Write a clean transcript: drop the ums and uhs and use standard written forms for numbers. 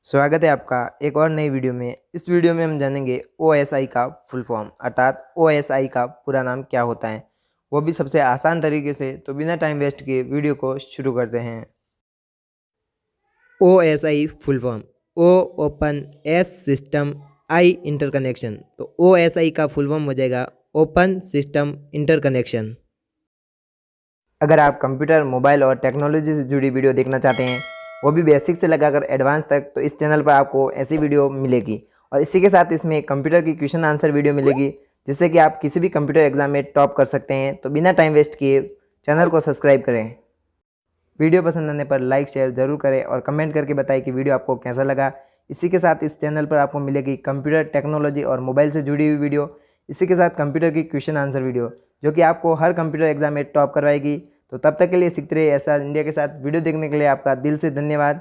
स्वागत है आपका एक और नई वीडियो में। इस वीडियो में हम जानेंगे OSI का फुल फॉर्म अर्थात OSI का पूरा नाम क्या होता है, वो भी सबसे आसान तरीके से। तो बिना टाइम वेस्ट किए वीडियो को शुरू करते हैं। OSI full form O open, S system, I interconnection. तो OSI का फुल फॉर्म हो जाएगा ओपन सिस्टम इंटरकनेक्शन। अगर आप कंप्यूटर, मोबाइल और टेक्नोलॉजी से जुड़ी वीडियो देखना चाहते हैं, वो भी बेसिक से लगाकर एडवांस तक, तो इस चैनल पर आपको ऐसी वीडियो मिलेगी। और इसी के साथ इसमें कंप्यूटर की क्वेश्चन आंसर वीडियो मिलेगी, जिससे कि आप किसी भी कंप्यूटर एग्जाम में टॉप कर सकते हैं। तो बिना टाइम वेस्ट किए चैनल को सब्सक्राइब करें। वीडियो पसंद आने पर लाइक शेयर ज़रूर करें और कमेंट करके बताएं कि वीडियो आपको कैसा लगा। इसी के साथ इस चैनल पर आपको मिलेगी कंप्यूटर, टेक्नोलॉजी और मोबाइल से जुड़ी हुई वीडियो। इसी के साथ कंप्यूटर की क्वेश्चन आंसर वीडियो, जो कि आपको हर कंप्यूटर एग्जाम में टॉप करवाएगी। तो तब तक के लिए सीखते रहिए ऐसा इंडिया के साथ। वीडियो देखने के लिए आपका दिल से धन्यवाद।